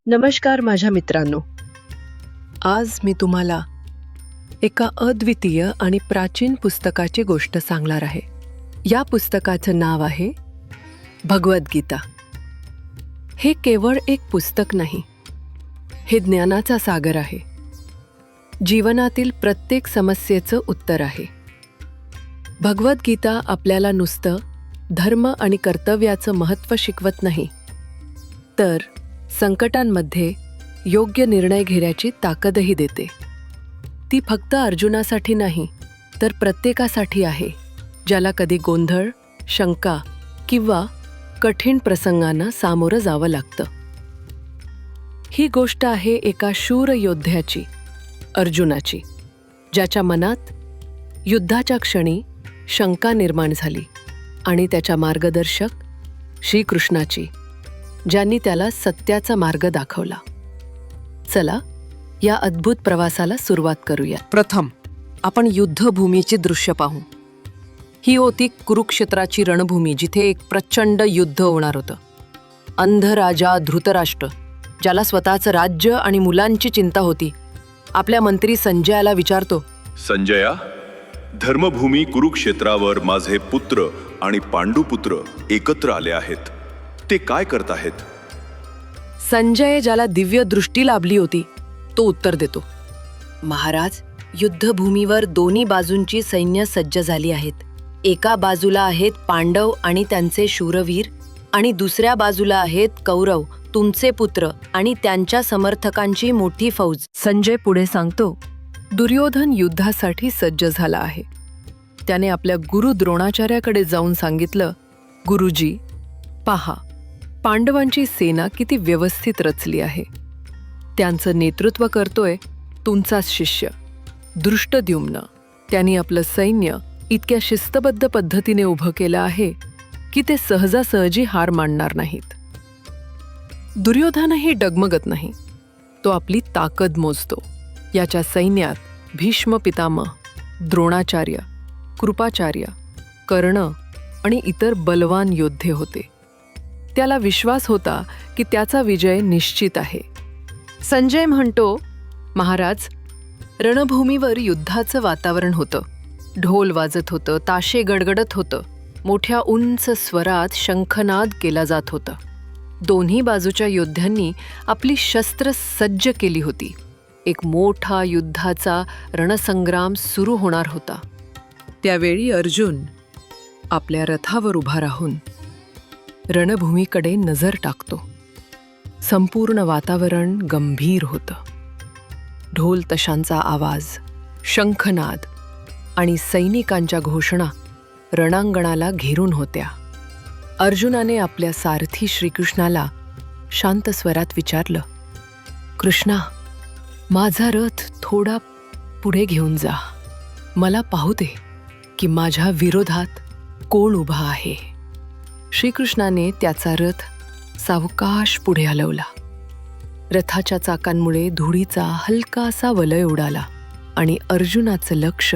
नमस्कार माझ्या मित्रांनो. आज मी तुम्हाला एका अद्वितीय आणि प्राचीन पुस्तकाची गोष्ट सांगणार आहे. या पुस्तकाचं नाव आहे भगवद्गीता. हे केवळ एक पुस्तक नाही, हे ज्ञानाचा सागर आहे. जीवनातील प्रत्येक समस्येचं उत्तर आहे. भगवद्गीता आपल्याला नुसतं धर्म आणि कर्तव्याचं महत्त्व शिकवत नाही, तर संकटांमध्ये योग्य निर्णय घेण्याची ताकदही देते. ती फक्त अर्जुनासाठी नाही, तर प्रत्येकासाठी आहे, ज्याला कधी गोंधळ, शंका किंवा कठीण प्रसंगांना सामोरं जावं लागतं. ही गोष्ट आहे एका शूर योद्ध्याची, अर्जुनाची, ज्याच्या मनात युद्धाच्या क्षणी शंका निर्माण झाली, आणि त्याच्या मार्गदर्शक श्रीकृष्णाची, ज्यांनी त्याला सत्याचा मार्ग दाखवला. चला या अद्भुत प्रवासाला सुरुवात करूया. प्रथम आपण युद्धभूमीचे दृश्य पाहू. ही होती कुरुक्षेत्राची रणभूमी, जिथे एक प्रचंड युद्ध होणार होतं. अंध राजा धृतराष्ट्र, ज्याला स्वतःचं राज्य आणि मुलांची चिंता होती, आपल्या मंत्री संजयाला विचारतो, संजया, धर्मभूमी कुरुक्षेत्रावर माझे पुत्र आणि पांडुपुत्र एकत्र आले आहेत. ते काय करत आहेत? संजय, ज्याला दिव्य दृष्टी लाभली होती, तो उत्तर देतो, महाराज, युद्धभूमीवर दोन्ही बाजूंची सैन्य सज्ज झाली आहेत. एका बाजूला आहेत पांडव आणि त्यांचे शूरवीर, आणि दुसऱ्या बाजूला आहेत कौरव, तुमचे पुत्र आणि त्यांच्या समर्थकांची मोठी फौज. संजय पुढे सांगतो, दुर्योधन युद्धासाठी सज्ज झाला आहे. त्याने आपल्या गुरु द्रोणाचार्याकडे जाऊन सांगितलं, गुरुजी, पहा, पांडवांची सेना किती व्यवस्थित रचली आहे. त्यांचं नेतृत्व करतोय तुमचाच शिष्य धृष्टद्युम्न. त्यांनी आपलं सैन्य इतक्या शिस्तबद्ध पद्धतीने उभं केलं आहे की ते सहजासहजी हार मानणार नाहीत. दुर्योधनही डगमगत नाही. तो आपली ताकद मोजतो. याच्या सैन्यात भीष्म पितामह, द्रोणाचार्य, कृपाचार्य, कर्ण आणि इतर बलवान योद्धे होते. त्याला विश्वास होता की त्याचा विजय निश्चित आहे. संजय म्हणतो, महाराज, रणभूमीवर युद्धाचं वातावरण होतं. ढोल वाजत होतं, ताशे गडगडत होतं, मोठ्या उंच स्वरात शंखनाद केला जात होता. दोन्ही बाजूच्या योद्ध्यांनी आपली शस्त्र सज्ज केली होती. एक मोठा युद्धाचा रणसंग्राम सुरू होणार होता. त्यावेळी अर्जुन आपल्या रथावर उभा राहून रणभूमीकडे नजर टाकतो. संपूर्ण वातावरण गंभीर होतं. ढोल तशांचा आवाज, शंखनाद आणि सैनिकांच्या घोषणा रणांगणाला घेरून होत्या. अर्जुनाने आपल्या सारथी श्रीकृष्णाला शांत स्वरात विचारलं, कृष्णा, माझा रथ थोडा पुढे घेऊन जा. मला पाहू दे की माझ्या विरोधात कोण उभा आहे. श्रीकृष्णाने त्याचा रथ सावकाश पुढे हलवला. रथाच्या चाकांमुळे धुळीचा हलकासा वलय उडाला आणि अर्जुनाचं लक्ष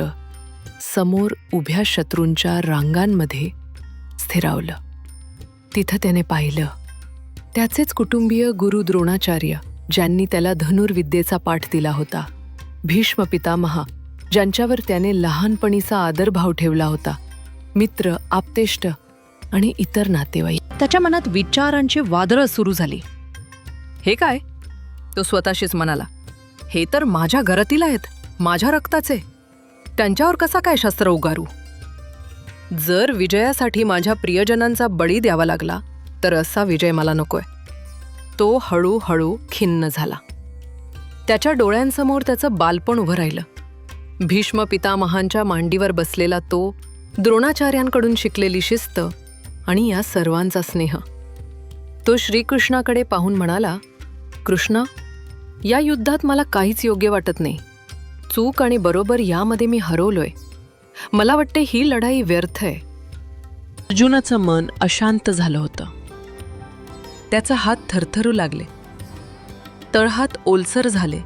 समोर उभ्या शत्रूंच्या रांगांमध्ये स्थिरावलं. तिथं त्याने पाहिलं त्याचेच कुटुंबीय गुरु द्रोणाचार्य, ज्यांनी त्याला धनुर्विद्येचा पाठ दिला होता, भीष्म पितामह, ज्यांच्यावर त्याने लहानपणीचा आदरभाव ठेवला होता, मित्र, आप्तेष्ट आणि इतर नातेवाईक. त्याच्या मनात विचारांची वादळं सुरू झाली. हे काय? तो स्वतःशीच म्हणाला, हे तर माझ्या घरातील आहेत, माझ्या रक्ताचे. त्यांच्यावर कसा काय शस्त्र उगारू? जर विजयासाठी माझ्या प्रियजनांचा बळी द्यावा लागला तर असा विजय मला नकोय. तो हळूहळू खिन्न झाला. त्याच्या डोळ्यांसमोर त्याचं बालपण उभं राहिलं. भीष्म पितामहांच्या मांडीवर बसलेला तो, द्रोणाचार्यांकडून शिकलेली शिस्त आणि या सर्वांचा स्नेह. तो श्रीकृष्णाकडे पाहून म्हणाला, कृष्ण, या युद्धात मला काहीच योग्य वाटत नाही. चूक आणि बरोबर यामध्ये मी हरवलोय. मला वाटते ही लढाई व्यर्थ आहे. अर्जुनाचं मन अशांत झालं होतं. त्याचा हात थरथरू लागले, तळहात ओलसर झाले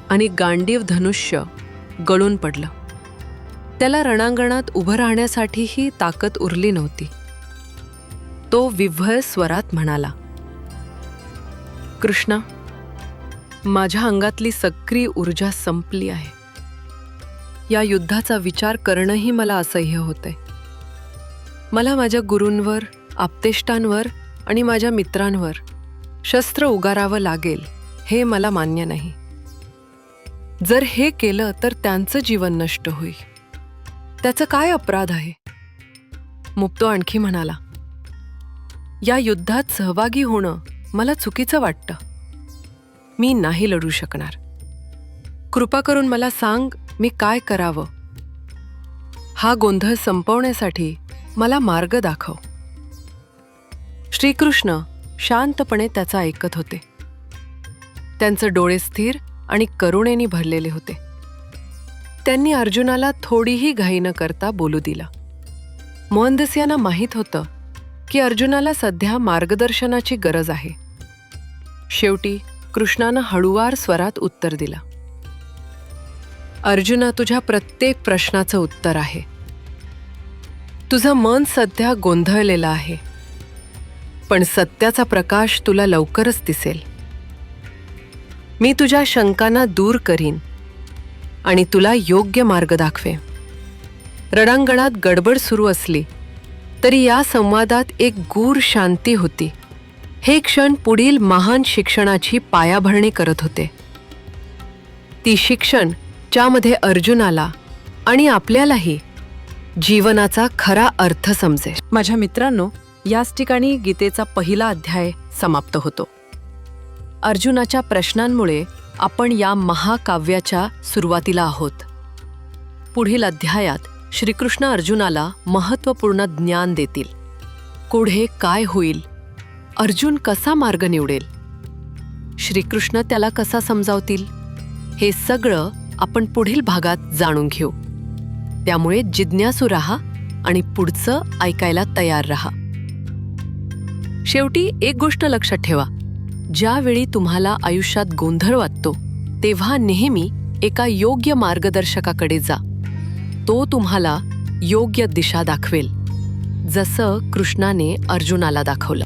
आणि गांडीव धनुष्य गळून पडलं. त्याला रणांगणात उभं राहण्यासाठीही ताकद उरली नव्हती. तो विव्हळ स्वरात म्हणाला, कृष्णा, माझ्या अंगातली सगळी ऊर्जा संपली आहे. या युद्धाचा विचार करणंही मला असह्य होतंय. मला माझ्या गुरूंवर, आप्तेष्टांवर आणि माझ्या मित्रांवर शस्त्र उगारावं लागेल हे मला मान्य नाही. जर हे केलं तर त्यांचं जीवन नष्ट होईल. त्याचं काय अपराध आहे? मुप्तो आणखी म्हणाला, या युद्धात सहभागी होणं मला चुकीचं वाटतं. मी नाही लढू शकणार. कृपा करून मला सांग, मी काय करावं? हा गोंधळ संपवण्यासाठी मला मार्ग दाखव. श्रीकृष्ण शांतपणे त्याचा ऐकत होते. त्यांचे डोळे स्थिर आणि करुणेने भरलेले होते. त्यांनी अर्जुनाला थोडीही घाई न करता बोलू दिला. मोहनदस यांना माहीत होतं की अर्जुनाला सध्या मार्गदर्शनाची गरज आहे. शेवटी कृष्णानं हळुवार स्वरात उत्तर दिला. अर्जुना, तुझ्या प्रत्येक प्रश्नाचं उत्तर आहे. तुझं मन सध्या गोंधळलेलं आहे, पण सत्याचा प्रकाश तुला लवकरच दिसेल. मी तुझ्या शंकांना दूर करीन आणि तुला योग्य मार्ग दाखवेन. रणांगणात गडबड सुरू असली तरी या संवादात एक गूढ शांती होती. हे क्षण पुढील महान शिक्षणाची पायाभरणी करत होते. ती शिक्षण ज्यामध्ये अर्जुनाला आणि आपल्यालाही जीवनाचा खरा अर्थ समजेल. माझ्या मित्रांनो, याच ठिकाणी गीतेचा पहिला अध्याय समाप्त होतो. अर्जुनाच्या प्रश्नांमुळे आपण या महाकाव्याच्या सुरुवातीला आहोत. पुढील अध्यायात श्रीकृष्ण अर्जुनाला महत्त्वपूर्ण ज्ञान देतील. पुढे काय होईल? अर्जुन कसा मार्ग निवडेल? श्रीकृष्ण त्याला कसा समजावतील? हे सगळं आपण पुढील भागात जाणून घेऊ. त्यामुळे जिज्ञासू राहा आणि पुढचं ऐकायला तयार राहा. शेवटी एक गोष्ट लक्षात ठेवा, ज्यावेळी तुम्हाला आयुष्यात गोंधळ वाटतो तेव्हा नेहमी एका योग्य मार्गदर्शकाकडे जा. तो तुम्हाला योग्य दिशा दाखवेल, जसं कृष्णाने अर्जुनाला दाखवलं.